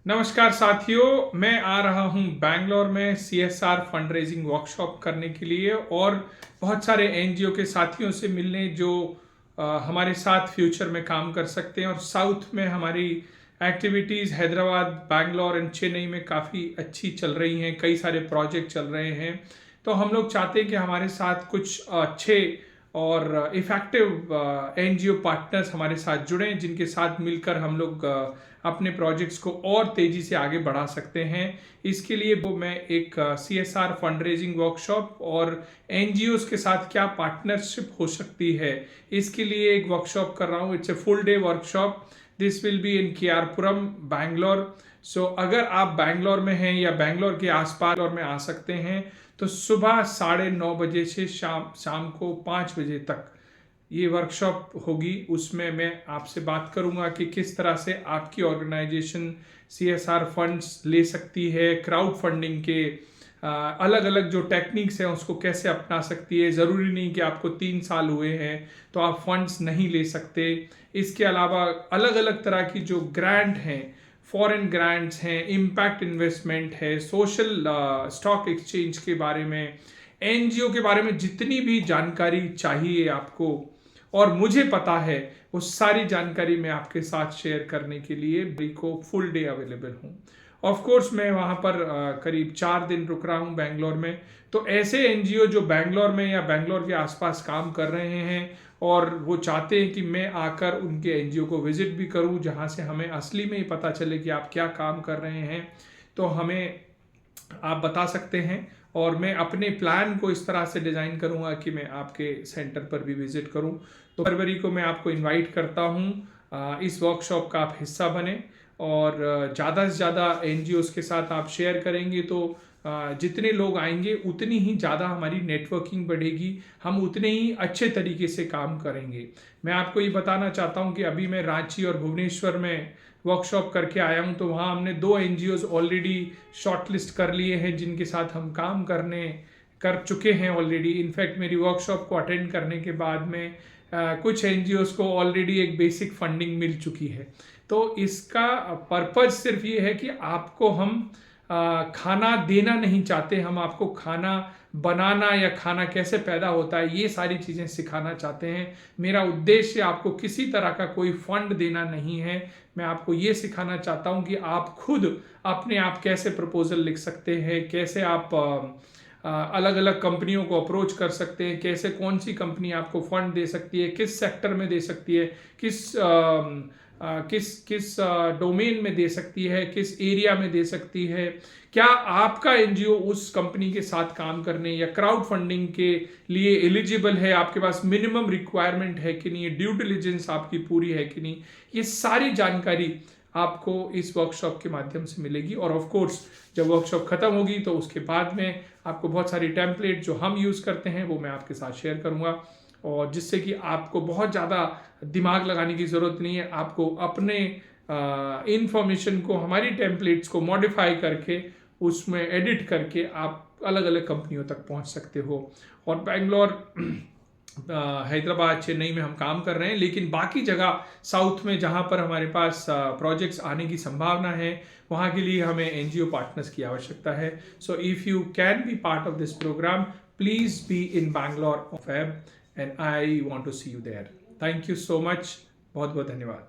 नमस्कार साथियों, मैं आ रहा हूं बैंगलोर में सीएसआर फंड रेजिंग वर्कशॉप करने के लिए और बहुत सारे एनजीओ के साथियों से मिलने जो हमारे साथ फ्यूचर में काम कर सकते हैं। और साउथ में हमारी एक्टिविटीज़ हैदराबाद, बैंगलोर एंड चेन्नई में काफ़ी अच्छी चल रही हैं, कई सारे प्रोजेक्ट चल रहे हैं। तो हम लोग चाहते हैं कि हमारे साथ कुछ अच्छे और इफ़ेक्टिव एनजीओ पार्टनर्स हमारे साथ जुड़ें, जिनके साथ मिलकर हम लोग अपने प्रोजेक्ट्स को और तेज़ी से आगे बढ़ा सकते हैं। इसके लिए वो मैं एक सीएसआर फंड रेजिंग वर्कशॉप और एनजीओस के साथ क्या पार्टनरशिप हो सकती है, इसके लिए एक वर्कशॉप कर रहा हूँ। It's a full day workshop. This will be in KR Puram, Bangalore. So अगर आप बैंगलोर में हैं या बैंगलोर के आसपास और में आ सकते हैं तो सुबह 9:30 बजे से शाम को 5 बजे तक ये वर्कशॉप होगी। उसमें मैं आपसे बात करूंगा कि किस तरह से आपकी ऑर्गेनाइजेशन सीएसआर फंड्स ले सकती है, क्राउड फंडिंग के अलग अलग जो टेक्निक्स हैं उसको कैसे अपना सकती है। ज़रूरी नहीं कि आपको 3 साल हुए हैं तो आप फंड्स नहीं ले सकते। इसके अलावा अलग अलग तरह की जो ग्रांट हैं, फॉरेन ग्रांट्स हैं, इम्पैक्ट इन्वेस्टमेंट है, सोशल स्टॉक एक्सचेंज के बारे में, एनजीओ के बारे में जितनी भी जानकारी चाहिए आपको और मुझे पता है, वो सारी जानकारी मैं आपके साथ शेयर करने के लिए को फुल डे अवेलेबल हूँ। ऑफ कोर्स मैं वहाँ पर करीब 4 दिन रुक रहा हूँ बैंगलोर में। तो ऐसे एनजीओ जो बैंगलोर में या बैंगलोर के आसपास काम कर रहे हैं और वो चाहते हैं कि मैं आकर उनके एनजीओ को विजिट भी करूं, जहां से हमें असली में ही पता चले कि आप क्या काम कर रहे हैं, तो हमें आप बता सकते हैं। और मैं अपने प्लान को इस तरह से डिज़ाइन करूंगा कि मैं आपके सेंटर पर भी विजिट करूं। तो फरवरी को मैं आपको इनवाइट करता हूं, इस वर्कशॉप का आप हिस्सा बने और ज़्यादा से ज़्यादा एनजीओस के साथ आप शेयर करेंगे तो जितने लोग आएंगे उतनी ही ज़्यादा हमारी नेटवर्किंग बढ़ेगी, हम उतने ही अच्छे तरीके से काम करेंगे। मैं आपको ये बताना चाहता हूँ कि अभी मैं रांची और भुवनेश्वर में वर्कशॉप करके आया हूँ, तो वहाँ हमने 2 एनजीओज ऑलरेडी शॉर्टलिस्ट कर लिए हैं, जिनके साथ हम काम कर चुके हैं ऑलरेडी। इनफैक्ट मेरी वर्कशॉप को अटेंड करने के बाद में कुछ एनजीओज को ऑलरेडी एक बेसिक फंडिंग मिल चुकी है। तो इसका पर्पज सिर्फ ये है कि आपको हम खाना देना नहीं चाहते, हम आपको खाना बनाना या खाना कैसे पैदा होता है ये सारी चीज़ें सिखाना चाहते हैं। मेरा उद्देश्य आपको किसी तरह का कोई फंड देना नहीं है, मैं आपको ये सिखाना चाहता हूँ कि आप खुद अपने आप कैसे प्रपोजल लिख सकते हैं, कैसे आप अलग अलग कंपनियों को अप्रोच कर सकते हैं, कैसे कौन सी कंपनी आपको फंड दे सकती है, किस सेक्टर में दे सकती है, किस डोमेन में दे सकती है, किस एरिया में दे सकती है, क्या आपका एनजीओ उस कंपनी के साथ काम करने या क्राउड फंडिंग के लिए एलिजिबल है, आपके पास मिनिमम रिक्वायरमेंट है कि नहीं, ड्यू डिलिजेंस आपकी पूरी है कि नहीं, ये सारी जानकारी आपको इस वर्कशॉप के माध्यम से मिलेगी। और ऑफ कोर्स जब वर्कशॉप खत्म होगी तो उसके बाद में आपको बहुत सारी टेम्पलेट जो हम यूज़ करते हैं वो मैं आपके साथ शेयर करूँगा, और जिससे कि आपको बहुत ज़्यादा दिमाग लगाने की ज़रूरत नहीं है। आपको अपने इंफॉर्मेशन को, हमारी टेम्पलेट्स को मॉडिफाई करके उसमें एडिट करके आप अलग अलग कंपनियों तक पहुंच सकते हो। और बैंगलोर, हैदराबाद, चेन्नई में हम काम कर रहे हैं, लेकिन बाकी जगह साउथ में जहां पर हमारे पास प्रोजेक्ट्स आने की संभावना है वहां के लिए हमें एनजीओ पार्टनर्स की आवश्यकता है। So if you can be part of this program, please be in Bangalore of and I want to see you there. Thank you so much, बहुत बहुत धन्यवाद।